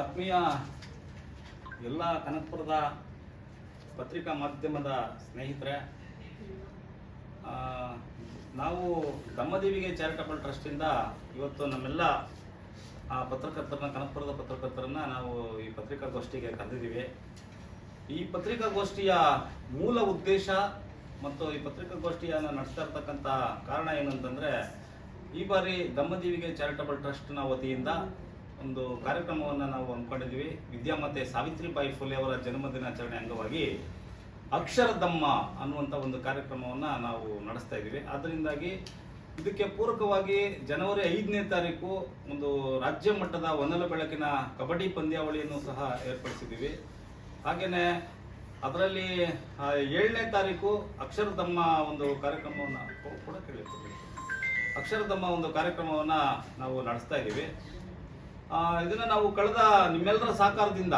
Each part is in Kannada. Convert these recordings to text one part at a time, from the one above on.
ಆತ್ಮೀಯ ಎಲ್ಲ ಕನಕಪುರದ ಪತ್ರಿಕಾ ಮಾಧ್ಯಮದ ಸ್ನೇಹಿತರೆ, ನಾವು ದಮ್ಮದೇವಿಗೆ ಚಾರಿಟಬಲ್ ಟ್ರಸ್ಟಿಂದ ಇವತ್ತು ನಮ್ಮೆಲ್ಲ ಪತ್ರಕರ್ತರನ್ನ, ಕನಕಪುರದ ಪತ್ರಕರ್ತರನ್ನ ನಾವು ಈ ಪತ್ರಿಕಾಗೋಷ್ಠಿಗೆ ಕರೆದಿದ್ದೀವಿ. ಈ ಪತ್ರಿಕಾಗೋಷ್ಠಿಯ ಮೂಲ ಉದ್ದೇಶ ಮತ್ತು ಈ ಪತ್ರಿಕಾಗೋಷ್ಠಿಯನ್ನು ನಡೆಸ್ತಾ ಇರ್ತಕ್ಕಂಥ ಕಾರಣ ಏನಂತಂದರೆ, ಈ ಬಾರಿ ದಮ್ಮದೇವಿಗೆ ಚಾರಿಟಬಲ್ ಟ್ರಸ್ಟ್ನ ವತಿಯಿಂದ ಒಂದು ಕಾರ್ಯಕ್ರಮವನ್ನು ನಾವು ಅಂದ್ಕೊಂಡಿದ್ದೀವಿ. ವಿದ್ಯಾಮಾತೆ ಸಾವಿತ್ರಿಬಾಯಿ ಫುಲೆ ಅವರ ಜನ್ಮದಿನಾಚರಣೆ ಅಂಗವಾಗಿ ಅಕ್ಷರದಮ್ಮ ಅನ್ನುವಂಥ ಒಂದು ಕಾರ್ಯಕ್ರಮವನ್ನು ನಾವು ನಡೆಸ್ತಾ ಇದ್ದೀವಿ. ಅದರಿಂದಾಗಿ ಇದಕ್ಕೆ ಪೂರಕವಾಗಿ ಜನವರಿ 5ನೇ ತಾರೀಕು ಒಂದು ರಾಜ್ಯ ಮಟ್ಟದ ಹೊನಲು ಬೆಳಕಿನ ಕಬಡ್ಡಿ ಪಂದ್ಯಾವಳಿಯನ್ನು ಸಹ ಏರ್ಪಡಿಸಿದ್ದೀವಿ. ಹಾಗೆಯೇ ಅದರಲ್ಲಿ 7ನೇ ತಾರೀಕು ಅಕ್ಷರದಮ್ಮ ಒಂದು ಕಾರ್ಯಕ್ರಮವನ್ನು ಕೂಡ ಕೇಳಿರ್ತೀವಿ. ಅಕ್ಷರದಮ್ಮ ಒಂದು ಕಾರ್ಯಕ್ರಮವನ್ನು ನಾವು ನಡೆಸ್ತಾ ಇದ್ದೀವಿ. ಇದನ್ನು ನಾವು ಕಳೆದ ನಿಮ್ಮೆಲ್ಲರ ಸಹಕಾರದಿಂದ,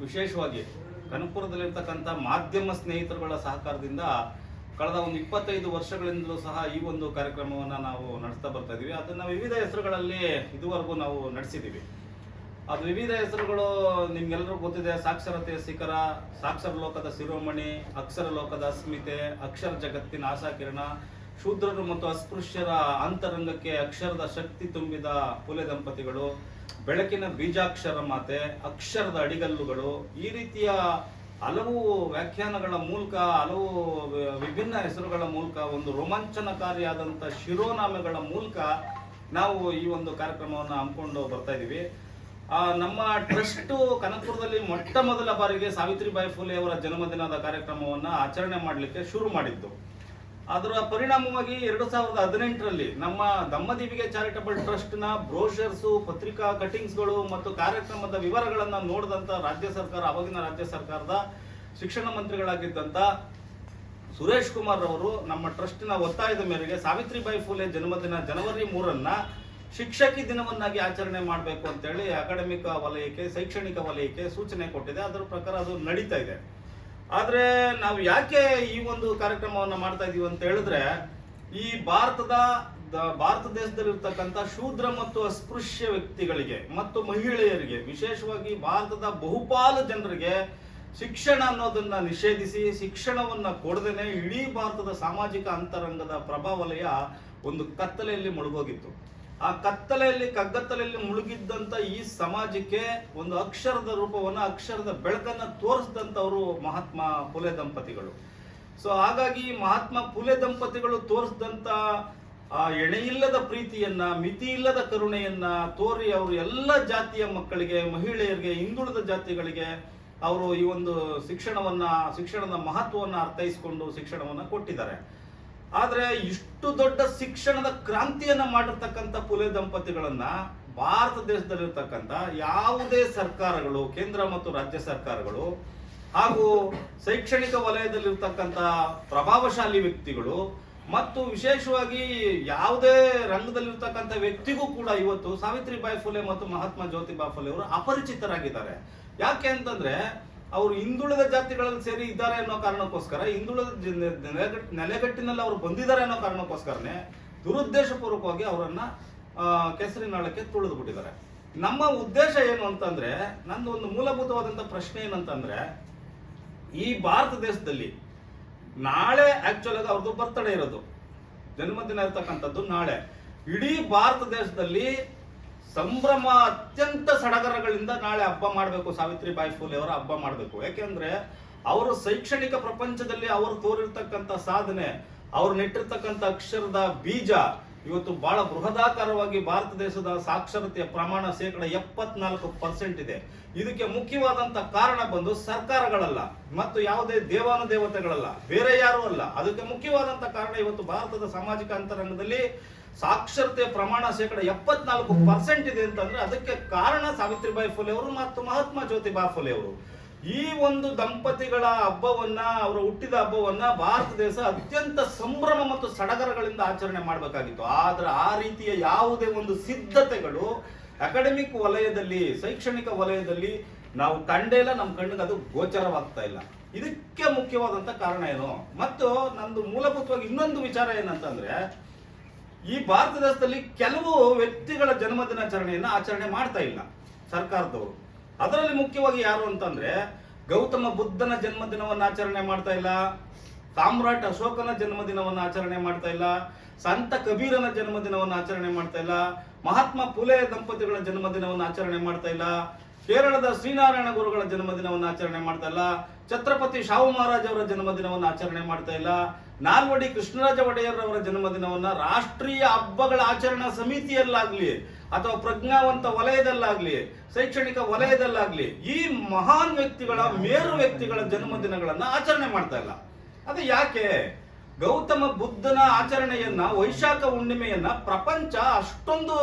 ವಿಶೇಷವಾಗಿ ಕನಕಪುರದಲ್ಲಿರ್ತಕ್ಕಂಥ ಮಾಧ್ಯಮ ಸ್ನೇಹಿತರುಗಳ ಸಹಕಾರದಿಂದ ಕಳೆದ ಒಂದು 25 ವರ್ಷಗಳಿಂದಲೂ ಸಹ ಈ ಒಂದು ಕಾರ್ಯಕ್ರಮವನ್ನು ನಾವು ನಡೆಸ್ತಾ ಬರ್ತಾ ಇದ್ದೀವಿ. ಅದನ್ನು ವಿವಿಧ ಹೆಸರುಗಳಲ್ಲಿ ಇದುವರೆಗೂ ನಾವು ನಡೆಸಿದ್ದೀವಿ. ಅದು ವಿವಿಧ ಹೆಸರುಗಳು ನಿಮ್ಗೆಲ್ಲರೂ ಗೊತ್ತಿದೆ. ಸಾಕ್ಷರತೆಯ ಶಿಖರ, ಸಾಕ್ಷರ ಲೋಕದ ಶಿರೋಮಣಿ, ಅಕ್ಷರ ಲೋಕದ ಅಸ್ಮಿತೆ, ಅಕ್ಷರ ಜಗತ್ತಿನ ಆಶಾಕಿರಣ, ಶೂದ್ರರು ಮತ್ತು ಅಸ್ಪೃಶ್ಯರ ಅಂತರಂಗಕ್ಕೆ ಅಕ್ಷರದ ಶಕ್ತಿ ತುಂಬಿದ ಫುಲೆ ದಂಪತಿಗಳು, ಬೆಳಕಿನ ಬೀಜಾಕ್ಷರ ಮಾತೆ, ಅಕ್ಷರದ ಅಡಿಗಲ್ಲುಗಳು, ಈ ರೀತಿಯ ಹಲವು ವ್ಯಾಖ್ಯಾನಗಳ ಮೂಲಕ, ಹಲವು ವಿಭಿನ್ನ ಹೆಸರುಗಳ ಮೂಲಕ, ಒಂದು ರೋಮಾಂಚನಕಾರಿಯಾದಂಥ ಶಿರೋನಾಮೆಗಳ ಮೂಲಕ ನಾವು ಈ ಒಂದು ಕಾರ್ಯಕ್ರಮವನ್ನು ಹಮ್ಮಿಕೊಂಡು ಬರ್ತಾ ಇದ್ದೀವಿ. ನಮ್ಮ ಟ್ರಸ್ಟ್ ಕನಕಪುರದಲ್ಲಿ ಮೊಟ್ಟ ಮೊದಲ ಬಾರಿಗೆ ಸಾವಿತ್ರಿಬಾಯಿ ಫುಲೆ ಅವರ ಜನ್ಮದಿನದ ಕಾರ್ಯಕ್ರಮವನ್ನು ಆಚರಣೆ ಮಾಡಲಿಕ್ಕೆ ಶುರು ಮಾಡಿದ್ದು. ಅದರ ಪರಿಣಾಮವಾಗಿ 2018ರಲ್ಲಿ ನಮ್ಮ ದಮ್ಮದೇವಿಗೆ ಚಾರಿಟಬಲ್ ಟ್ರಸ್ಟ್ನ ಬ್ರೋಷರ್ಸು, ಪತ್ರಿಕಾ ಕಟಿಂಗ್ಸ್ಗಳು ಮತ್ತು ಕಾರ್ಯಕ್ರಮದ ವಿವರಗಳನ್ನು ನೋಡಿದಂಥ ರಾಜ್ಯ ಸರ್ಕಾರ, ಆವಾಗಿನ ರಾಜ್ಯ ಸರ್ಕಾರದ ಶಿಕ್ಷಣ ಮಂತ್ರಿಗಳಾಗಿದ್ದಂಥ ಸುರೇಶ್ ಕುಮಾರ್ ಅವರು ನಮ್ಮ ಟ್ರಸ್ಟ್ನ ಒತ್ತಾಯದ ಮೇರೆಗೆ ಸಾವಿತ್ರಿಬಾಯಿ ಫುಲೆ ಜನ್ಮದಿನ ಜನವರಿ 3ನ್ನ ಶಿಕ್ಷಕಿ ದಿನವನ್ನಾಗಿ ಆಚರಣೆ ಮಾಡಬೇಕು ಅಂತೇಳಿ ಅಕಾಡೆಮಿಕ್ ವಲಯಕ್ಕೆ, ಶೈಕ್ಷಣಿಕ ವಲಯಕ್ಕೆ ಸೂಚನೆ ಕೊಟ್ಟಿದೆ. ಅದರ ಪ್ರಕಾರ ಅದು ನಡೀತಾ ಇದೆ. ಆದರೆ ನಾವು ಯಾಕೆ ಈ ಒಂದು ಕಾರ್ಯಕ್ರಮವನ್ನು ಮಾಡ್ತಾ ಇದೀವಿ ಅಂತ ಹೇಳಿದ್ರೆ, ಈ ಭಾರತ ದೇಶದಲ್ಲಿರ್ತಕ್ಕಂಥ ಶೂದ್ರ ಮತ್ತು ಅಸ್ಪೃಶ್ಯ ವ್ಯಕ್ತಿಗಳಿಗೆ ಮತ್ತು ಮಹಿಳೆಯರಿಗೆ, ವಿಶೇಷವಾಗಿ ಭಾರತದ ಬಹುಪಾಲು ಜನರಿಗೆ ಶಿಕ್ಷಣ ಅನ್ನೋದನ್ನ ನಿಷೇಧಿಸಿ, ಶಿಕ್ಷಣವನ್ನ ಕೊಡದೇನೆ ಇಡೀ ಭಾರತದ ಸಾಮಾಜಿಕ ಅಂತರಂಗದ ಪ್ರಭಾವಲಯ ಒಂದು ಕತ್ತಲೆಯಲ್ಲಿ ಮುಳುಗೋಗಿತ್ತು. ಆ ಕಗ್ಗತ್ತಲೆಯಲ್ಲಿ ಮುಳುಗಿದ್ದಂತ ಈ ಸಮಾಜಕ್ಕೆ ಒಂದು ಅಕ್ಷರದ ರೂಪವನ್ನ, ಅಕ್ಷರದ ಬೆಳಕನ್ನ ತೋರಿಸಿದಂಥವರು ಮಹಾತ್ಮ ಫುಲೆ ದಂಪತಿಗಳು. ಸೊ ಹಾಗಾಗಿ ಮಹಾತ್ಮ ಫುಲೆ ದಂಪತಿಗಳು ತೋರಿಸಿದಂತ ಎಣೆಯಿಲ್ಲದ ಪ್ರೀತಿಯನ್ನ, ಮಿತಿ ಇಲ್ಲದ ಕರುಣೆಯನ್ನ ತೋರಿ ಅವರು ಎಲ್ಲ ಜಾತಿಯ ಮಕ್ಕಳಿಗೆ, ಮಹಿಳೆಯರಿಗೆ, ಹಿಂದುಳಿದ ಜಾತಿಗಳಿಗೆ ಅವರು ಈ ಒಂದು ಶಿಕ್ಷಣದ ಮಹತ್ವವನ್ನು ಅರ್ಥೈಸಿಕೊಂಡು ಶಿಕ್ಷಣವನ್ನ ಕೊಟ್ಟಿದ್ದಾರೆ. ಆದ್ರೆ ಇಷ್ಟು ದೊಡ್ಡ ಶಿಕ್ಷಣದ ಕ್ರಾಂತಿಯನ್ನ ಮಾಡಿರ್ತಕ್ಕಂಥ ಫುಲೆ ದಂಪತಿಗಳನ್ನ ಭಾರತ ದೇಶದಲ್ಲಿರ್ತಕ್ಕಂಥ ಯಾವುದೇ ಸರ್ಕಾರಗಳು, ಕೇಂದ್ರ ಮತ್ತು ರಾಜ್ಯ ಸರ್ಕಾರಗಳು, ಹಾಗೂ ಶೈಕ್ಷಣಿಕ ವಲಯದಲ್ಲಿರ್ತಕ್ಕಂಥ ಪ್ರಭಾವಶಾಲಿ ವ್ಯಕ್ತಿಗಳು ಮತ್ತು ವಿಶೇಷವಾಗಿ ಯಾವುದೇ ರಂಗದಲ್ಲಿರ್ತಕ್ಕಂಥ ವ್ಯಕ್ತಿಗೂ ಕೂಡ ಇವತ್ತು ಸಾವಿತ್ರಿಬಾಯಿ ಫುಲೆ ಮತ್ತು ಮಹಾತ್ಮ ಜ್ಯೋತಿಬಾ ಫುಲೆ ಅವರು ಅಪರಿಚಿತರಾಗಿದ್ದಾರೆ. ಯಾಕೆ ಅಂತಂದ್ರೆ, ಅವರು ಹಿಂದುಳಿದ ಜಾತಿಗಳಲ್ಲಿ ಸೇರಿ ಇದ್ದಾರೆ ಅನ್ನೋ ಕಾರಣಕ್ಕೋಸ್ಕರ, ಹಿಂದುಳಿದ ನೆಲೆಗಟ್ಟಿನಲ್ಲಿ ಅವರು ಬಂದಿದ್ದಾರೆ ಅನ್ನೋ ಕಾರಣಕ್ಕೋಸ್ಕರನೇ ದುರುದ್ದೇಶಪೂರ್ವಕವಾಗಿ ಅವರನ್ನ ಕೆಸರಿನಾಳಕ್ಕೆ ತುಳಿದು ಬಿಟ್ಟಿದ್ದಾರೆ. ನಮ್ಮ ಉದ್ದೇಶ ಏನು ಅಂತಂದ್ರೆ, ನಂದು ಒಂದು ಮೂಲಭೂತವಾದಂತ ಪ್ರಶ್ನೆ ಏನಂತಂದ್ರೆ, ಈ ಭಾರತ ದೇಶದಲ್ಲಿ ನಾಳೆ ಆಕ್ಚುಲ್ ಆಗಿ ಅವ್ರದ್ದು ಬರ್ತಡೇ ಇರೋದು, ಜನ್ಮದಿನ ಇರ್ತಕ್ಕಂಥದ್ದು ನಾಳೆ. ಇಡೀ ಭಾರತ ದೇಶದಲ್ಲಿ ಸಂಭ್ರಮ, ಅತ್ಯಂತ ಸಡಗರಗಳಿಂದ ನಾಳೆ ಹಬ್ಬ ಮಾಡಬೇಕು, ಸಾವಿತ್ರಿಬಾಯಿ ಫುಲೆ ಅವರ ಹಬ್ಬ ಮಾಡಬೇಕು. ಯಾಕೆಂದ್ರೆ ಅವರು ಶೈಕ್ಷಣಿಕ ಪ್ರಪಂಚದಲ್ಲಿ ಅವರು ತೋರಿರ್ತಕ್ಕಂಥ ಸಾಧನೆ, ಅವರು ನೆಟ್ಟಿರ್ತಕ್ಕಂಥ ಅಕ್ಷರದ ಬೀಜ ಇವತ್ತು ಬಹಳ ಬೃಹದಾಕಾರವಾಗಿ ಭಾರತ ದೇಶದ ಸಾಕ್ಷರತೆಯ ಪ್ರಮಾಣ 74% ಇದೆ. ಇದಕ್ಕೆ ಮುಖ್ಯವಾದಂತ ಕಾರಣ ಬಂದು ಸರ್ಕಾರಗಳಲ್ಲ ಮತ್ತು ಯಾವುದೇ ದೇವಾನುದೇವತೆಗಳಲ್ಲ, ಬೇರೆ ಯಾರು ಅಲ್ಲ. ಅದಕ್ಕೆ ಮುಖ್ಯವಾದಂತ ಕಾರಣ ಇವತ್ತು ಭಾರತದ ಸಾಮಾಜಿಕ ಅಂತರಂಗದಲ್ಲಿ ಸಾಕ್ಷರತೆಯ ಪ್ರಮಾಣ 74% ಇದೆ ಅಂತಂದ್ರೆ ಅದಕ್ಕೆ ಕಾರಣ ಸಾವಿತ್ರಿಬಾಯಿ ಫುಲೆ ಅವರು ಮತ್ತು ಮಹಾತ್ಮ ಜ್ಯೋತಿಬಾ ಫುಲೆ ಅವರು. ಈ ಒಂದು ದಂಪತಿಗಳ ಹಬ್ಬವನ್ನ, ಅವರ ಹುಟ್ಟಿದ ಹಬ್ಬವನ್ನ ಭಾರತ ದೇಶ ಅತ್ಯಂತ ಸಂಭ್ರಮ ಮತ್ತು ಸಡಗರಗಳಿಂದ ಆಚರಣೆ ಮಾಡಬೇಕಾಗಿತ್ತು. ಆದ್ರೆ ಆ ರೀತಿಯ ಯಾವುದೇ ಒಂದು ಸಿದ್ಧತೆಗಳು ಅಕಾಡೆಮಿಕ್ ವಲಯದಲ್ಲಿ, ಶೈಕ್ಷಣಿಕ ವಲಯದಲ್ಲಿ ನಾವು ಕಂಡೇ ಇಲ್ಲ. ನಮ್ಮ ಕಣ್ಣಿಗೆ ಅದು ಗೋಚರವಾಗ್ತಾ ಇಲ್ಲ. ಇದಕ್ಕೆ ಮುಖ್ಯವಾದಂತ ಕಾರಣ ಏನು? ಮತ್ತು ನಂದು ಮೂಲಭೂತವಾಗಿ ಇನ್ನೊಂದು ವಿಚಾರ ಏನಂತಂದ್ರೆ, ಈ ಭಾರತ ದೇಶದಲ್ಲಿ ಕೆಲವು ವ್ಯಕ್ತಿಗಳ ಜನ್ಮದಿನಾಚರಣೆಯನ್ನ ಆಚರಣೆ ಮಾಡ್ತಾ ಇಲ್ಲ ಸರ್ಕಾರದವರು. ಅದರಲ್ಲಿ ಮುಖ್ಯವಾಗಿ ಯಾರು ಅಂತಂದ್ರೆ, ಗೌತಮ ಬುದ್ಧನ ಜನ್ಮದಿನವನ್ನು ಆಚರಣೆ ಮಾಡ್ತಾ ಇಲ್ಲ, ಸಾಮ್ರಾಟ್ ಅಶೋಕನ ಜನ್ಮದಿನವನ್ನು ಆಚರಣೆ ಮಾಡ್ತಾ ಇಲ್ಲ, ಸಂತ ಕಬೀರನ ಜನ್ಮದಿನವನ್ನು ಆಚರಣೆ ಮಾಡ್ತಾ ಇಲ್ಲ, ಮಹಾತ್ಮ ಫುಲೆ ದಂಪತಿಗಳ ಜನ್ಮದಿನವನ್ನು ಆಚರಣೆ ಮಾಡ್ತಾ ಇಲ್ಲ, ಕೇರಳದ ಶ್ರೀನಾರಾಯಣ ಗುರುಗಳ ಜನ್ಮದಿನವನ್ನು ಆಚರಣೆ ಮಾಡ್ತಾ ಇಲ್ಲ, ಛತ್ರಪತಿ ಶಾಹು ಮಹಾರಾಜ್ ಅವರ ಜನ್ಮದಿನವನ್ನು ಆಚರಣೆ ಮಾಡ್ತಾ ಇಲ್ಲ, ನಾಲ್ವಡಿ ಕೃಷ್ಣರಾಜ ಒಡೆಯರ್ ಅವರ ಜನ್ಮದಿನವನ್ನ ರಾಷ್ಟ್ರೀಯ ಹಬ್ಬಗಳ ಆಚರಣಾ ಸಮಿತಿಯಲ್ಲಾಗ್ಲಿ ಅಥವಾ ಪ್ರಜ್ಞಾವಂತ ವಲಯದಲ್ಲಾಗ್ಲಿ ಶೈಕ್ಷಣಿಕ ವಲಯದಲ್ಲಾಗ್ಲಿ ಈ ಮಹಾನ್ ವ್ಯಕ್ತಿಗಳ ಮೇರು ವ್ಯಕ್ತಿಗಳ ಜನ್ಮದಿನಗಳನ್ನ ಆಚರಣೆ ಮಾಡ್ತಾ ಇಲ್ಲ. ಅದು ಯಾಕೆ? ಗೌತಮ ಬುದ್ಧನ ಆಚರಣೆಯನ್ನ, ವೈಶಾಖ ಹುಣ್ಣಿಮೆಯನ್ನ ಪ್ರಪಂಚ ಅಷ್ಟೊಂದು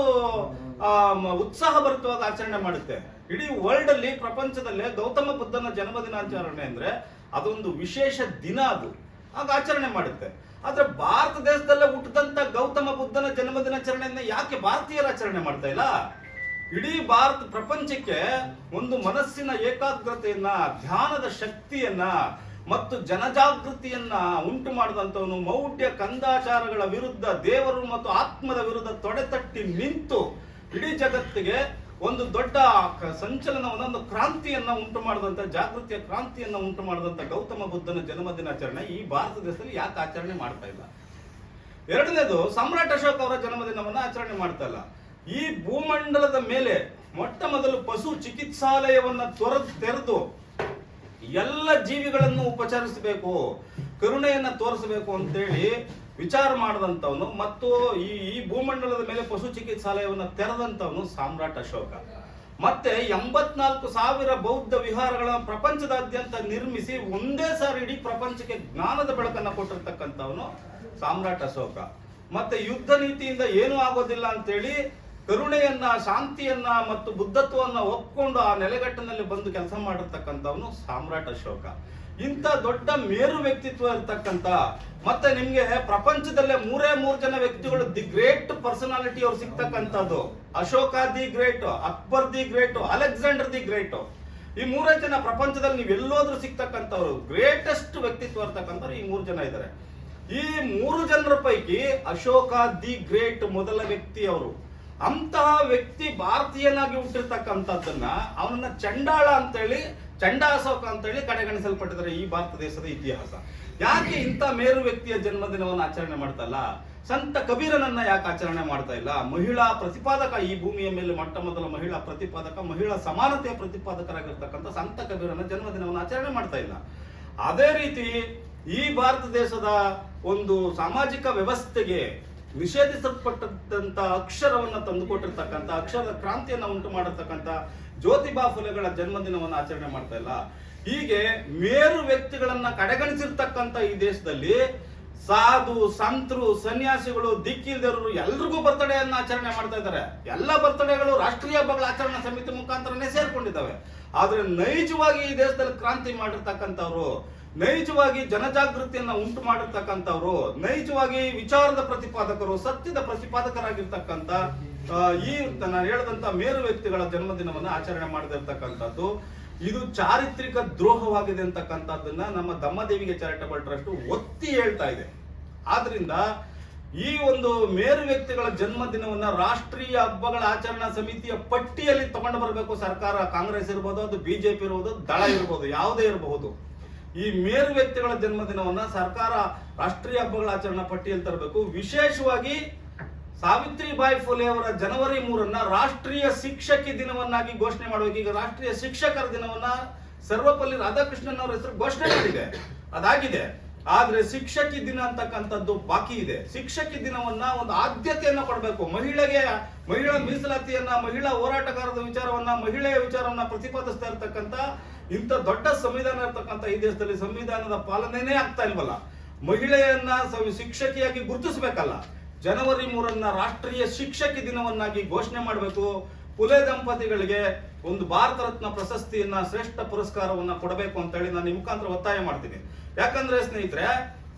ಉತ್ಸಾಹಭರಿತವಾಗಿ ಆಚರಣೆ ಮಾಡುತ್ತೆ. ಇಡೀ ವರ್ಲ್ಡ್ ಅಲ್ಲಿ, ಪ್ರಪಂಚದಲ್ಲೇ ಗೌತಮ ಬುದ್ಧನ ಜನ್ಮದಿನಾಚರಣೆ ಅಂದ್ರೆ ಅದೊಂದು ವಿಶೇಷ ದಿನ, ಅದು ಆಗ ಆಚರಣೆ ಮಾಡುತ್ತೆ. ಆದ್ರೆ ಭಾರತ ದೇಶದಲ್ಲೇ ಹುಟ್ಟಿದಂತ ಗೌತಮ ಬುದ್ಧನ ಜನ್ಮದಿನಾಚರಣೆಯನ್ನ ಯಾಕೆ ಭಾರತೀಯರು ಆಚರಣೆ ಮಾಡ್ತಾ ಇಲ್ಲ? ಇಡೀ ಭಾರತ ಪ್ರಪಂಚಕ್ಕೆ ಒಂದು ಮನಸ್ಸಿನ ಏಕಾಗ್ರತೆಯನ್ನ, ಧ್ಯಾನದ ಶಕ್ತಿಯನ್ನ ಮತ್ತು ಜನಜಾಗೃತಿಯನ್ನ ಉಂಟು ಮಾಡಿದಂತವನು, ಮೌಢ್ಯ ಕಂದಾಚಾರಗಳ ವಿರುದ್ಧ, ದೇವರು ಮತ್ತು ಆತ್ಮದ ವಿರುದ್ಧ ತೊಡೆತಟ್ಟಿ ನಿಂತು ಇಡೀ ಜಗತ್ತಿಗೆ ಒಂದು ದೊಡ್ಡ ಸಂಚಲನವನ್ನು, ಒಂದು ಕ್ರಾಂತಿಯನ್ನ ಉಂಟು ಮಾಡಿದಂತ, ಜಾಗೃತಿಯ ಕ್ರಾಂತಿಯನ್ನ ಉಂಟು ಮಾಡಿದಂತ ಗೌತಮ ಬುದ್ಧನ ಜನ್ಮದಿನಾಚರಣೆ ಈ ಭಾರತ ದೇಶದಲ್ಲಿ ಯಾಕೆ ಆಚರಣೆ ಮಾಡ್ತಾ ಇಲ್ಲ? ಎರಡನೇದು, ಸಮ್ರಾಟ್ ಅಶೋಕ್ ಅವರ ಜನ್ಮದಿನವನ್ನ ಆಚರಣೆ ಮಾಡ್ತಾ ಇಲ್ಲ. ಈ ಭೂಮಂಡಲದ ಮೇಲೆ ಮೊಟ್ಟ ಮೊದಲು ಪಶು ಚಿಕಿತ್ಸಾಲಯವನ್ನ ತೆರೆದು ಎಲ್ಲ ಜೀವಿಗಳನ್ನು ಉಪಚರಿಸಬೇಕು, ಕರುಣೆಯನ್ನ ತೋರಿಸಬೇಕು ಅಂತೇಳಿ ವಿಚಾರ ಮಾಡಿದಂಥವನು ಮತ್ತು ಈ ಭೂಮಂಡಲದ ಮೇಲೆ ಪಶು ಚಿಕಿತ್ಸಾಲಯವನ್ನು ತೆರೆದಂಥವನು ಸಾಮ್ರಾಟ್ ಅಶೋಕ. ಮತ್ತೆ 84,000 ಬೌದ್ಧ ವಿಹಾರಗಳನ್ನು ಪ್ರಪಂಚದಾದ್ಯಂತ ನಿರ್ಮಿಸಿ ಒಂದೇ ಸಾರಿ ಇಡೀ ಪ್ರಪಂಚಕ್ಕೆ ಜ್ಞಾನದ ಬೆಳಕನ್ನು ಕೊಟ್ಟಿರ್ತಕ್ಕಂಥವನು ಸಾಮ್ರಾಟ್ ಅಶೋಕ. ಮತ್ತೆ ಯುದ್ಧ ನೀತಿಯಿಂದ ಏನೂ ಆಗೋದಿಲ್ಲ ಅಂತೇಳಿ ಕರುಣೆಯನ್ನ, ಶಾಂತಿಯನ್ನ ಮತ್ತು ಬುದ್ಧತ್ವವನ್ನ ಒಪ್ಕೊಂಡು ಆ ನೆಲೆಗಟ್ಟಿನಲ್ಲಿ ಬಂದು ಕೆಲಸ ಮಾಡಿರ್ತಕ್ಕಂಥವನು ಸಾಮ್ರಾಟ್ ಅಶೋಕ. ಇಂಥ ದೊಡ್ಡ ಮೇರು ವ್ಯಕ್ತಿತ್ವ ಇರ್ತಕ್ಕಂಥ, ಮತ್ತೆ ನಿಮ್ಗೆ ಪ್ರಪಂಚದಲ್ಲೇ 3 ಜನ ವ್ಯಕ್ತಿಗಳು ದಿ ಗ್ರೇಟ್ ಪರ್ಸನಾಲಿಟಿ ಅವ್ರು ಸಿಗ್ತಕ್ಕಂಥದ್ದು. Ashoka the great, Akbar the great, Alexander the great. ಈ 3 ಜನ ಪ್ರಪಂಚದಲ್ಲಿ ನೀವು ಎಲ್ಲೋದ್ರೂ ಸಿಗ್ತಕ್ಕಂಥವ್ರು, ಗ್ರೇಟೆಸ್ಟ್ ವ್ಯಕ್ತಿತ್ವ ಇರ್ತಕ್ಕಂಥವ್ರು ಈ 3 ಜನ ಇದ್ದಾರೆ. ಈ 3 ಜನರ ಪೈಕಿ ಅಶೋಕ ದಿ ಗ್ರೇಟ್ ಮೊದಲ ವ್ಯಕ್ತಿ ಅವರು. ಅಂತಹ ವ್ಯಕ್ತಿ ಭಾರತೀಯನಾಗಿ ಹುಟ್ಟಿರ್ತಕ್ಕಂಥದ್ದನ್ನ ಅವನನ್ನ ಚಂಡಾಳ ಅಂತೇಳಿ, ಚಂಡಾಶೋಕ ಅಂತೇಳಿ ಕಡೆಗಣಿಸಲ್ಪಟ್ಟಿದ್ದಾರೆ ಈ ಭಾರತ ದೇಶದ ಇತಿಹಾಸ. ಯಾಕೆ ಇಂಥ ಮೇರು ವ್ಯಕ್ತಿಯ ಜನ್ಮದಿನವನ್ನು ಆಚರಣೆ ಮಾಡ್ತಾ ಇಲ್ಲ? ಸಂತ ಕಬೀರನನ್ನ ಯಾಕೆ ಆಚರಣೆ ಮಾಡ್ತಾ ಇಲ್ಲ? ಮಹಿಳಾ ಪ್ರತಿಪಾದಕ, ಈ ಭೂಮಿಯ ಮೇಲೆ ಮೊಟ್ಟ ಮೊದಲ ಮಹಿಳಾ ಪ್ರತಿಪಾದಕ, ಮಹಿಳಾ ಸಮಾನತೆಯ ಪ್ರತಿಪಾದಕರಾಗಿರ್ತಕ್ಕಂಥ ಸಂತ ಕಬೀರನ ಜನ್ಮದಿನವನ್ನು ಆಚರಣೆ ಮಾಡ್ತಾ ಇಲ್ಲ. ಅದೇ ರೀತಿ ಈ ಭಾರತ ದೇಶದ ಒಂದು ಸಾಮಾಜಿಕ ವ್ಯವಸ್ಥೆಗೆ ನಿಷೇಧಿಸಲ್ಪಟ್ಟಂತ ಅಕ್ಷರವನ್ನ ತಂದುಕೊಟ್ಟಿರ್ತಕ್ಕಂಥ, ಅಕ್ಷರದ ಕ್ರಾಂತಿಯನ್ನ ಉಂಟು ಮಾಡಿರ್ತಕ್ಕಂಥ ಜ್ಯೋತಿಬಾ ಫುಲೆಗಳ ಜನ್ಮದಿನವನ್ನು ಆಚರಣೆ ಮಾಡ್ತಾ ಇಲ್ಲ. ಹೀಗೆ ಮೇರು ವ್ಯಕ್ತಿಗಳನ್ನ ಕಡೆಗಣಿಸಿರ್ತಕ್ಕಂಥ ಈ ದೇಶದಲ್ಲಿ ಸಾಧು, ಸಂತರು, ಸನ್ಯಾಸಿಗಳು, ದಿಕ್ಕಿಲ್ದವರು ಎಲ್ರಿಗೂ ಬರ್ತಡೆಯನ್ನ ಆಚರಣೆ ಮಾಡ್ತಾ ಇದ್ದಾರೆ. ಎಲ್ಲ ಬರ್ತಡೆಗಳು ರಾಷ್ಟ್ರೀಯ ಹಬ್ಬಗಳ ಆಚರಣಾ ಸಮಿತಿ ಮುಖಾಂತರನೇ ಸೇರ್ಕೊಂಡಿದ್ದಾವೆ. ಆದ್ರೆ ನೈಜವಾಗಿ ಈ ದೇಶದಲ್ಲಿ ಕ್ರಾಂತಿ ಮಾಡಿರ್ತಕ್ಕಂಥವ್ರು, ನೈಜವಾಗಿ ಜನಜಾಗೃತಿಯನ್ನ ಉಂಟು ಮಾಡಿರ್ತಕ್ಕಂಥವ್ರು, ನೈಜವಾಗಿ ವಿಚಾರದ ಪ್ರತಿಪಾದಕರು, ಸತ್ಯದ ಪ್ರತಿಪಾದಕರಾಗಿರ್ತಕ್ಕಂಥ ಈ ನಾನು ಹೇಳಿದಂತ ಮೇರು ವ್ಯಕ್ತಿಗಳ ಜನ್ಮದಿನವನ್ನ ಆಚರಣೆ ಮಾಡದಿರ್ತಕ್ಕಂಥದ್ದು ಇದು ಚಾರಿತ್ರಿಕ ದ್ರೋಹವಾಗಿದೆ ಅಂತಕ್ಕಂಥದ್ದನ್ನ ನಮ್ಮ ದಮ್ಮದೇವಿಗೆ ಚಾರಿಟಬಲ್ ಟ್ರಸ್ಟ್ ಒತ್ತಿ ಹೇಳ್ತಾ ಇದೆ. ಆದ್ರಿಂದ ಈ ಒಂದು ಮೇರು ವ್ಯಕ್ತಿಗಳ ಜನ್ಮದಿನವನ್ನ ರಾಷ್ಟ್ರೀಯ ಹಬ್ಬಗಳ ಆಚರಣಾ ಸಮಿತಿಯ ಪಟ್ಟಿಯಲ್ಲಿ ತಗೊಂಡು ಬರಬೇಕು ಸರ್ಕಾರ. ಕಾಂಗ್ರೆಸ್ ಇರ್ಬೋದು, ಅದು ಬಿಜೆಪಿ ಇರ್ಬೋದು, ದಳ ಇರ್ಬೋದು, ಯಾವುದೇ ಇರಬಹುದು. ಈ ಮೇರು ವ್ಯಕ್ತಿಗಳ ಜನ್ಮದಿನವನ್ನ ಸರ್ಕಾರ ರಾಷ್ಟ್ರೀಯ ಹಬ್ಬಗಳ ಆಚರಣಾ ಪಟ್ಟಿಯಲ್ಲಿ ತರಬೇಕು. ವಿಶೇಷವಾಗಿ ಸಾವಿತ್ರಿಬಾಯಿ ಫುಲೆ ಅವರ ಜನವರಿ 3 ರಾಷ್ಟ್ರೀಯ ಶಿಕ್ಷಕಿ ದಿನವನ್ನಾಗಿ ಘೋಷಣೆ ಮಾಡಬೇಕು. ಈಗ ರಾಷ್ಟ್ರೀಯ ಶಿಕ್ಷಕರ ದಿನವನ್ನ ಸರ್ವಪಲ್ಲಿ ರಾಧಾಕೃಷ್ಣನ್ ಅವರ ಹೆಸರು ಘೋಷಣೆ ಮಾಡಿದೆ, ಅದಾಗಿದೆ. ಆದ್ರೆ ಶಿಕ್ಷಕಿ ದಿನ ಅಂತಕ್ಕಂಥದ್ದು ಬಾಕಿ ಇದೆ. ಶಿಕ್ಷಕಿ ದಿನವನ್ನ ಒಂದು ಆದ್ಯತೆಯನ್ನ ಕೊಡಬೇಕು. ಮಹಿಳಾ ಮೀಸಲಾತಿಯನ್ನ, ಮಹಿಳಾ ಹೋರಾಟಗಾರರ ವಿಚಾರವನ್ನ, ಮಹಿಳೆಯ ವಿಚಾರವನ್ನ ಪ್ರತಿಪಾದಿಸ್ತಾ ಇರ್ತಕ್ಕಂಥ ಇಂಥ ದೊಡ್ಡ ಸಂವಿಧಾನ ಇರ್ತಕ್ಕಂಥ ಈ ದೇಶದಲ್ಲಿ ಸಂವಿಧಾನದ ಪಾಲನೆನೇ ಆಗ್ತಾ ಇಲ್ವಲ್ಲ. ಮಹಿಳೆಯನ್ನ ಶಿಕ್ಷಕಿಯಾಗಿ ಗುರುತಿಸಬೇಕಲ್ಲ. ಜನವರಿ 3 ರಾಷ್ಟ್ರೀಯ ಶಿಕ್ಷಕಿ ದಿನವನ್ನಾಗಿ ಘೋಷಣೆ ಮಾಡಬೇಕು. ಫುಲೆ ದಂಪತಿಗಳಿಗೆ ಒಂದು ಭಾರತ ರತ್ನ ಪ್ರಶಸ್ತಿಯನ್ನ, ಶ್ರೇಷ್ಠ ಪುರಸ್ಕಾರವನ್ನ ಕೊಡಬೇಕು ಅಂತ ಹೇಳಿ ನಾನು ಈ ಮುಖಾಂತರ ಒತ್ತಾಯ ಮಾಡ್ತೀನಿ. ಯಾಕಂದ್ರೆ ಸ್ನೇಹಿತರೆ,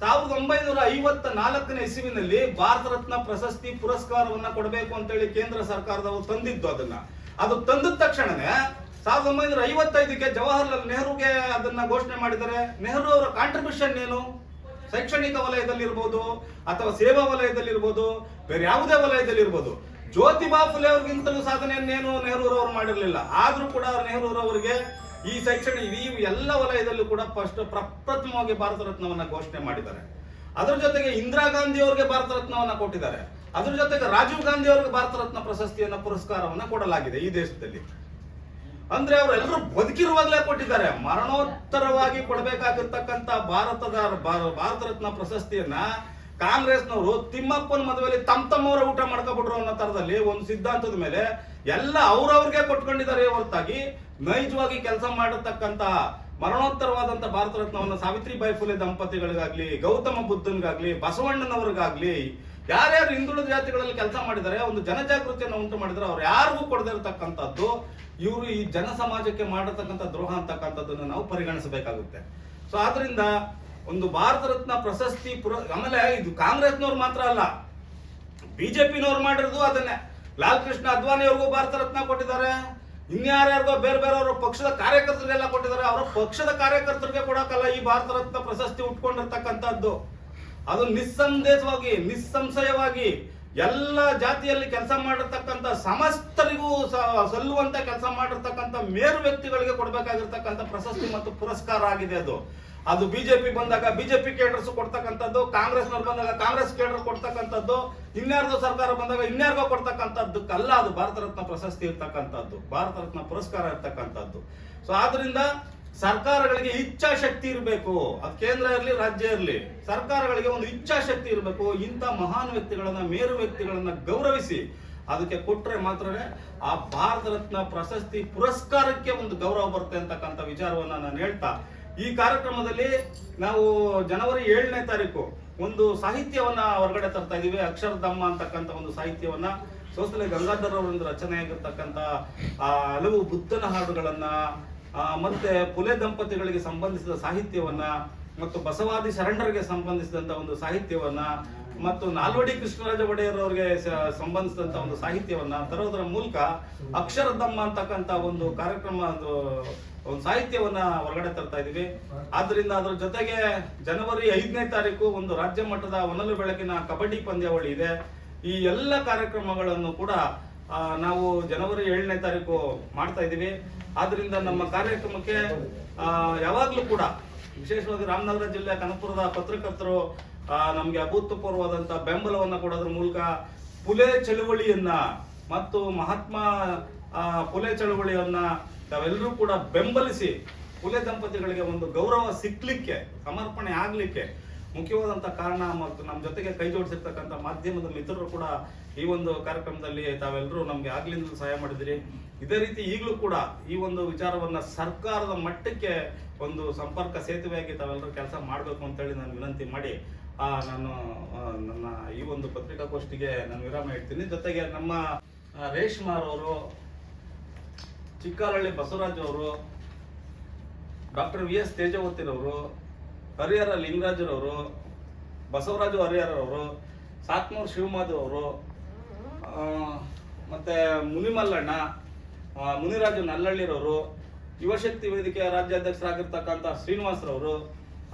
1954ನೇ ಇಸವಿನಲ್ಲಿ ಭಾರತ ರತ್ನ ಪ್ರಶಸ್ತಿ ಪುರಸ್ಕಾರವನ್ನ ಕೊಡಬೇಕು ಅಂತ ಹೇಳಿ ಕೇಂದ್ರ ಸರ್ಕಾರದವರು ತಂದಿದ್ದು. ಅದು ತಂದಿದ ತಕ್ಷಣನೇ 1955ಕ್ಕೆ ಜವಾಹರ್ಲಾಲ್ ನೆಹರುಗೆ ಅದನ್ನ ಘೋಷಣೆ ಮಾಡಿದ್ದಾರೆ. ನೆಹರು ಅವರ ಕಾಂಟ್ರಿಬ್ಯೂಷನ್ ಏನು? ಶೈಕ್ಷಣಿಕ ವಲಯದಲ್ಲಿ ಇರ್ಬೋದು ಅಥವಾ ಸೇವಾ ವಲಯದಲ್ಲಿ ಇರ್ಬೋದು, ಬೇರೆ ಯಾವುದೇ ವಲಯದಲ್ಲಿ ಇರ್ಬೋದು. ಜ್ಯೋತಿಬಾ ಫುಲೆ ಅವ್ರಿಗಿಂತಲೂ ಸಾಧನೆಯನ್ನೇನು ನೆಹರೂರವರು ಮಾಡಿರಲಿಲ್ಲ. ಆದ್ರೂ ಕೂಡ ನೆಹರೂರವರಿಗೆ ಈ ಈ ಎಲ್ಲ ವಲಯದಲ್ಲೂ ಕೂಡ ಪ್ರಪ್ರಥಮವಾಗಿ ಭಾರತ ರತ್ನವನ್ನ ಘೋಷಣೆ ಮಾಡಿದ್ದಾರೆ. ಅದರ ಜೊತೆಗೆ ಇಂದಿರಾ ಗಾಂಧಿ ಅವರಿಗೆ ಭಾರತ ರತ್ನವನ್ನ ಕೊಟ್ಟಿದ್ದಾರೆ. ಅದರ ಜೊತೆಗೆ ರಾಜೀವ್ ಗಾಂಧಿ ಅವರಿಗೆ ಭಾರತ ರತ್ನ ಪ್ರಶಸ್ತಿಯನ್ನ ಪುರಸ್ಕಾರವನ್ನ ಕೊಡಲಾಗಿದೆ ಈ ದೇಶದಲ್ಲಿ. ಅಂದ್ರೆ ಅವರೆಲ್ಲರೂ ಬದುಕಿರುವಾಗಲೇ ಕೊಟ್ಟಿದ್ದಾರೆ. ಮರಣೋತ್ತರವಾಗಿ ಕೊಡಬೇಕಾಗಿರ್ತಕ್ಕಂಥ ಭಾರತ ರತ್ನ ಪ್ರಶಸ್ತಿಯನ್ನ ಕಾಂಗ್ರೆಸ್ನವರು ತಿಮ್ಮಪ್ಪನ ಮದುವೆಯಲ್ಲಿ ತಮ್ಮವರ ಊಟ ಮಾಡ್ಕೊಬಿಟ್ರು ಅನ್ನೋ ತರದಲ್ಲಿ ಒಂದು ಸಿದ್ಧಾಂತದ ಮೇಲೆ ಎಲ್ಲ ಅವ್ರವ್ರಿಗೆ ಕೊಟ್ಕೊಂಡಿದ್ದಾರೆ ಹೊರತಾಗಿ ನೈಜವಾಗಿ ಕೆಲಸ ಮಾಡಿರ್ತಕ್ಕಂಥ ಮರಣೋತ್ತರವಾದಂತ ಭಾರತ ರತ್ನವನ್ನು ಸಾವಿತ್ರಿಬಾಯಿ ಫುಲೆ ದಂಪತಿಗಳಿಗಾಗ್ಲಿ, ಗೌತಮ ಬುದ್ಧನ್ಗಾಗ್ಲಿ, ಬಸವಣ್ಣನವ್ರಿಗಾಗ್ಲಿ, ಯಾರ್ಯಾರು ಹಿಂದುಳಿದ ಜಾತಿಗಳಲ್ಲಿ ಕೆಲಸ ಮಾಡಿದ್ದಾರೆ, ಒಂದು ಜನಜಾಗೃತಿಯನ್ನು ಉಂಟು ಮಾಡಿದರೆ ಅವ್ರು ಯಾರಿಗೂ ಕೊಡದೇ ಇರತಕ್ಕಂಥದ್ದು ಇವರು ಈ ಜನ ಸಮಾಜಕ್ಕೆ ಮಾಡಿರ್ತಕ್ಕಂಥ ದ್ರೋಹ ಅಂತಕ್ಕಂಥದ್ದನ್ನು ನಾವು ಪರಿಗಣಿಸಬೇಕಾಗುತ್ತೆ. ಸೊ ಆದ್ರಿಂದ ಒಂದು ಭಾರತ ರತ್ನ ಪ್ರಶಸ್ತಿ ಆಮೇಲೆ ಇದು ಕಾಂಗ್ರೆಸ್ನವ್ರು ಮಾತ್ರ ಅಲ್ಲ, ಬಿಜೆಪಿನವ್ರು ಮಾಡಿರೋದು ಅದನ್ನೇ. ಲಾಲ್ ಕೃಷ್ಣ ಅದ್ವಾನಿ ಅವ್ರಿಗೂ ಭಾರತ ರತ್ನ ಕೊಟ್ಟಿದ್ದಾರೆ. ಇನ್ಯಾರ್ಯಾರಿಗೋ ಬೇರೆ ಬೇರೆಯವ್ರ ಪಕ್ಷದ ಕಾರ್ಯಕರ್ತರಿಗೆಲ್ಲ ಕೊಟ್ಟಿದ್ದಾರೆ. ಅವರ ಪಕ್ಷದ ಕಾರ್ಯಕರ್ತರಿಗೆ ಕೊಡಕ್ಕಲ್ಲ ಈ ಭಾರತ ರತ್ನ ಪ್ರಶಸ್ತಿ ಉಟ್ಕೊಂಡಿರ್ತಕ್ಕಂಥದ್ದು. ಅದು ನಿಸ್ಸಂಶಯವಾಗಿ ಎಲ್ಲ ಜಾತಿಯಲ್ಲಿ ಕೆಲಸ ಮಾಡಿರ್ತಕ್ಕಂಥ ಸಮಸ್ತರಿಗೂ ಸಲ್ಲುವಂತ ಕೆಲಸ ಮಾಡಿರ್ತಕ್ಕಂಥ ಮೇರು ವ್ಯಕ್ತಿಗಳಿಗೆ ಕೊಡಬೇಕಾಗಿರ್ತಕ್ಕಂಥ ಪ್ರಶಸ್ತಿ ಮತ್ತು ಪುರಸ್ಕಾರ ಆಗಿದೆ. ಅದು ಬಿಜೆಪಿ ಬಂದಾಗ ಬಿಜೆಪಿ ಕೇಡರ್ಸ್ ಕೊಡ್ತಕ್ಕಂಥದ್ದು, ಕಾಂಗ್ರೆಸ್ನವ್ರು ಬಂದಾಗ ಕಾಂಗ್ರೆಸ್ ಕೇಡರ್ ಕೊಡ್ತಕ್ಕಂಥದ್ದು, ಇನ್ಯಾರ್ದೋ ಸರ್ಕಾರ ಬಂದಾಗ ಇನ್ಯಾರ್ಗೋ ಕೊಡ್ತಕ್ಕಂಥದ್ದಕ್ಕಲ್ಲ ಅದು ಭಾರತ ರತ್ನ ಪ್ರಶಸ್ತಿ ಇರ್ತಕ್ಕಂಥದ್ದು, ಭಾರತ ರತ್ನ ಪುರಸ್ಕಾರ ಇರ್ತಕ್ಕಂಥದ್ದು. ಸೊ ಆದ್ರಿಂದ ಸರ್ಕಾರಗಳಿಗೆ ಇಚ್ಛಾಶಕ್ತಿ ಇರಬೇಕು. ಅದು ಕೇಂದ್ರ ಇರಲಿ ರಾಜ್ಯ ಇರಲಿ, ಸರ್ಕಾರಗಳಿಗೆ ಒಂದು ಇಚ್ಛಾಶಕ್ತಿ ಇರಬೇಕು. ಇಂಥ ಮಹಾನ್ ವ್ಯಕ್ತಿಗಳನ್ನ, ಮೇರು ವ್ಯಕ್ತಿಗಳನ್ನ ಗೌರವಿಸಿ ಅದಕ್ಕೆ ಕೊಟ್ರೆ ಮಾತ್ರನೇ ಆ ಭಾರತ ರತ್ನ ಪ್ರಶಸ್ತಿ ಪುರಸ್ಕಾರಕ್ಕೆ ಒಂದು ಗೌರವ ಬರುತ್ತೆ ಅಂತಕ್ಕಂಥ ವಿಚಾರವನ್ನ ನಾನು ಹೇಳ್ತಾ, ಈ ಕಾರ್ಯಕ್ರಮದಲ್ಲಿ ನಾವು ಜನವರಿ 7ನೇ ತಾರೀಕು ಒಂದು ಸಾಹಿತ್ಯವನ್ನ ಹೊರಗಡೆ ತರ್ತಾ ಇದೀವಿ. ಅಕ್ಷರಧಾಮ ಅಂತಕ್ಕಂಥ ಒಂದು ಸಾಹಿತ್ಯವನ್ನ ಸೋಸಲೆ ಗಂಗಾಧರ್ ಅವರಿಂದ ರಚನೆ ಆಗಿರ್ತಕ್ಕಂಥ ಹಲವು ಬುದ್ಧನ ಹಾಡುಗಳನ್ನ, ಮತ್ತೆ ಪುಲೆ ದಂಪತಿಗಳಿಗೆ ಸಂಬಂಧಿಸಿದ ಸಾಹಿತ್ಯವನ್ನ, ಮತ್ತು ಬಸವಾದಿ ಶರಣರಿಗೆ ಸಂಬಂಧಿಸಿದಂತ ಒಂದು ಸಾಹಿತ್ಯವನ್ನ, ಮತ್ತು ನಾಲ್ವಡಿ ಕೃಷ್ಣರಾಜ ಒಡೆಯರ್ ಅವರಿಗೆ ಸಂಬಂಧಿಸಿದಂತ ಒಂದು ಸಾಹಿತ್ಯವನ್ನ ತರೋದರ ಮೂಲಕ ಅಕ್ಷರಧಾಮ ಅಂತಕ್ಕಂಥ ಒಂದು ಕಾರ್ಯಕ್ರಮ, ಒಂದು ಸಾಹಿತ್ಯವನ್ನ ಹೊರಗಡೆ ತರ್ತಾ ಇದೀವಿ. ಆದ್ರಿಂದ ಅದರ ಜೊತೆಗೆ ಜನವರಿ 5ನೇ ತಾರೀಕು ಒಂದು ರಾಜ್ಯ ಮಟ್ಟದ ಹೊನಲು ಬೆಳಕಿನ ಕಬಡ್ಡಿ ಪಂದ್ಯಾವಳಿ ಇದೆ. ಈ ಎಲ್ಲ ಕಾರ್ಯಕ್ರಮಗಳನ್ನು ಕೂಡ ನಾವು ಜನವರಿ 7ನೇ ತಾರೀಕು ಮಾಡ್ತಾ ಇದೀವಿ. ಆದ್ರಿಂದ ನಮ್ಮ ಕಾರ್ಯಕ್ರಮಕ್ಕೆ ಯಾವಾಗ್ಲೂ ಕೂಡ ವಿಶೇಷವಾಗಿ ರಾಮನಗರ ಜಿಲ್ಲೆ ಕನಕಪುರದ ಪತ್ರಕರ್ತರು ನಮ್ಗೆ ಅಭೂತಪೂರ್ವವಾದಂತ ಬೆಂಬಲವನ್ನ ಕೊಡೋದ್ರ ಮೂಲಕ ಪುಲೆ ಚಳುವಳಿಯನ್ನ ಮತ್ತು ಮಹಾತ್ಮ ಪುಲೆ ಚಳುವಳಿಯನ್ನ ತಾವೆಲ್ಲರೂ ಕೂಡ ಬೆಂಬಲಿಸಿ ಪುಲೆ ದಂಪತಿಗಳಿಗೆ ಒಂದು ಗೌರವ ಸಿಕ್ಲಿಕ್ಕೆ, ಸಮರ್ಪಣೆ ಆಗ್ಲಿಕ್ಕೆ ಮುಖ್ಯವಾದಂತ ಕಾರಣ. ಮತ್ತು ನಮ್ಮ ಜೊತೆಗೆ ಕೈ ಜೋಡಿಸಿರ್ತಕ್ಕಂಥ ಮಾಧ್ಯಮದ ಮಿತ್ರರು ಕೂಡ ಈ ಒಂದು ಕಾರ್ಯಕ್ರಮದಲ್ಲಿ ತಾವೆಲ್ಲರೂ ನಮ್ಗೆ ಆಗ್ಲಿಂದಲೂ ಸಹಾಯ ಮಾಡಿದಿರಿ. ಇದೇ ರೀತಿ ಈಗಲೂ ಕೂಡ ಈ ಒಂದು ವಿಚಾರವನ್ನ ಸರ್ಕಾರದ ಮಟ್ಟಕ್ಕೆ ಒಂದು ಸಂಪರ್ಕ ಸೇತುವೆಯಾಗಿ ತಾವೆಲ್ಲರೂ ಕೆಲಸ ಮಾಡಬೇಕು ಅಂತೇಳಿ ನಾನು ವಿನಂತಿ ಮಾಡಿ ನಾನು ನನ್ನ ಈ ಒಂದು ಪತ್ರಿಕಾಗೋಷ್ಠಿಗೆ ನಾನು ವಿರಾಮ ಇಡ್ತೀನಿ. ಜೊತೆಗೆ ನಮ್ಮ ರೇಷ್ಮಾರ್ ಅವರು, ಚಿಕ್ಕಾರಳ್ಳಿ ಬಸವರಾಜ್ ಅವರು, ಡಾಕ್ಟರ್ VS ತೇಜವತಿರವರು, ಹರಿಹರ ಲಿಂಗರಾಜರವರು, ಬಸವರಾಜು ಹರಿಹರವರು, ಸಾತ್ನೂರು ಶಿವಮಾಧವ್ ಅವರು, ಮತ್ತೆ ಮುನಿಮಲ್ಲಣ್ಣ, ಮುನಿರಾಜು ನಲ್ಲಳ್ಳಿರವರು, ಯುವಶಕ್ತಿ ವೇದಿಕೆಯ ರಾಜ್ಯಾಧ್ಯಕ್ಷರಾಗಿರ್ತಕ್ಕಂಥ ಶ್ರೀನಿವಾಸರವರು,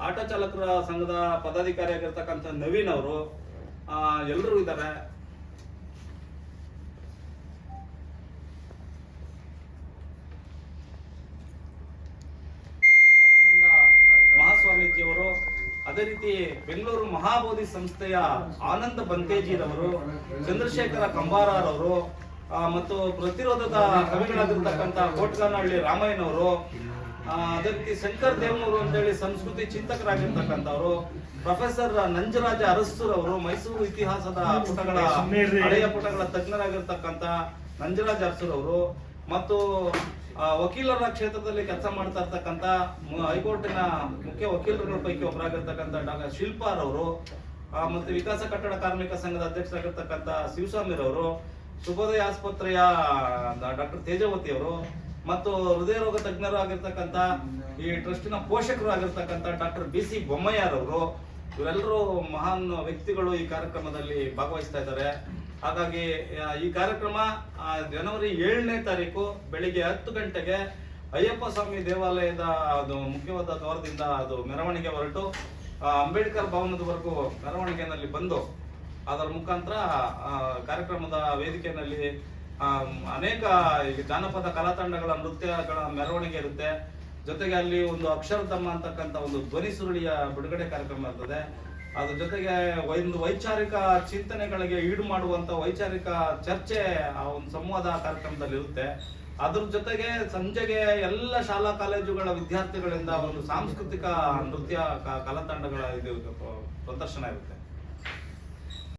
ಆಟೋ ಚಾಲಕರ ಸಂಘದ ಪದಾಧಿಕಾರಿ ಆಗಿರ್ತಕ್ಕಂಥ ನವೀನ್ ಅವರು, ಎಲ್ಲರೂ ಇದ್ದಾರೆ. ಮಹಾಸ್ವಾಮೀಜಿಯವರು, ಅದೇ ರೀತಿ ಬೆಂಗಳೂರು ಮಹಾಬೋಧಿ ಸಂಸ್ಥೆಯ ಆನಂದ ಬಂತೇಜಿರವರು, ಚಂದ್ರಶೇಖರ ಕಂಬಾರರವರು, ಮತ್ತು ಪ್ರತಿರೋಧದ ಕವಿಗಳಾಗಿರ್ತಕ್ಕಂಥ ಕೋಟ್ಗಾನಹಳ್ಳಿ ರಾಮಯ್ಯನವರು, ಅದೇ ರೀತಿ ಶಂಕರ್ ದೇವನವರು ಅಂತೇಳಿ ಸಂಸ್ಕೃತಿ ಚಿಂತಕರಾಗಿರ್ತಕ್ಕಂಥವ್ರು, ಪ್ರೊಫೆಸರ್ ನಂಜರಾಜ ಅರಸ್ತೂರ್ ಅವರು, ಮೈಸೂರು ಇತಿಹಾಸದ ಹಳೆಯ ಪುಟಗಳ ತಜ್ಞರಾಗಿರ್ತಕ್ಕಂಥ ನಂಜರಾಜ ಅರಸ್ತೂರ್ ಅವರು, ಮತ್ತು ವಕೀಲರ ಕ್ಷೇತ್ರದಲ್ಲಿ ಕೆಲಸ ಮಾಡ್ತಾ ಇರ್ತಕ್ಕಂಥ ಹೈಕೋರ್ಟಿನ ಮುಖ್ಯ ವಕೀಲರುಗಳ ಪೈಕಿ ಒಬ್ಬರಾಗಿರ್ತಕ್ಕಂಥ ಡಾಕ್ಟರ್ ಶಿಲ್ಪಾರವರು, ಮತ್ತು ವಿಕಾಸ ಕಟ್ಟಡ ಕಾರ್ಮಿಕ ಸಂಘದ ಅಧ್ಯಕ್ಷರಾಗಿರ್ತಕ್ಕಂಥ ಶಿವಸ್ವಾಮಿರವರು, ಶುಭೋದಯ ಆಸ್ಪತ್ರೆಯ ಡಾಕ್ಟರ್ ತೇಜವತಿ ಅವರು, ಮತ್ತು ಹೃದಯ ರೋಗ ತಜ್ಞರು ಆಗಿರ್ತಕ್ಕಂಥ ಈ ಟ್ರಸ್ಟಿನ ಪೋಷಕರು ಆಗಿರ್ತಕ್ಕಂಥ ಡಾಕ್ಟರ್ BC ಬೊಮ್ಮಯ್ಯರವರು, ಇವರೆಲ್ಲರೂ ಮಹಾನ್ ವ್ಯಕ್ತಿಗಳು ಈ ಕಾರ್ಯಕ್ರಮದಲ್ಲಿ ಭಾಗವಹಿಸ್ತಾ ಇದ್ದಾರೆ. ಹಾಗಾಗಿ ಈ ಕಾರ್ಯಕ್ರಮ ಜನವರಿ 7ನೇ ತಾರೀಕು ಬೆಳಿಗ್ಗೆ 10 ಗಂಟೆಗೆ ಅಯ್ಯಪ್ಪ ಸ್ವಾಮಿ ದೇವಾಲಯದ ಅದು ಮುಖ್ಯವಾದ ದ್ವಾರದಿಂದ ಅದು ಮೆರವಣಿಗೆ ಹೊರಟು ಅಂಬೇಡ್ಕರ್ ಭವನದವರೆಗೂ ಮೆರವಣಿಗೆನಲ್ಲಿ ಬಂದು ಅದರ ಮುಖಾಂತರ ಕಾರ್ಯಕ್ರಮದ ವೇದಿಕೆಯಲ್ಲಿ ಅನೇಕ ಜಾನಪದ ಕಲಾ ತಂಡಗಳ ನೃತ್ಯಗಳ ಮೆರವಣಿಗೆ ಇರುತ್ತೆ. ಜೊತೆಗೆ ಅಲ್ಲಿ ಒಂದು ಅಕ್ಷರಧಾಮ ಅಂತಕ್ಕಂಥ ಒಂದು ಧ್ವನಿ ಸುರುಳಿಯ ಬಿಡುಗಡೆ ಕಾರ್ಯಕ್ರಮ ಇರ್ತದೆ. ಅದ್ರ ಜೊತೆಗೆ ಒಂದು ವೈಚಾರಿಕ ಚಿಂತನೆಗಳಿಗೆ ಈಡು ಮಾಡುವಂತ ವೈಚಾರಿಕ ಚರ್ಚೆ ಆ ಒಂದು ಸಂವಾದ ಕಾರ್ಯಕ್ರಮದಲ್ಲಿ ಇರುತ್ತೆ. ಅದ್ರ ಜೊತೆಗೆ ಸಂಜೆಗೆ ಎಲ್ಲ ಶಾಲಾ ಕಾಲೇಜುಗಳ ವಿದ್ಯಾರ್ಥಿಗಳಿಂದ ಒಂದು ಸಾಂಸ್ಕೃತಿಕ ನೃತ್ಯ ಕಲಾ ತಂಡಗಳ ಇದು ಪ್ರದರ್ಶನ ಇರುತ್ತೆ.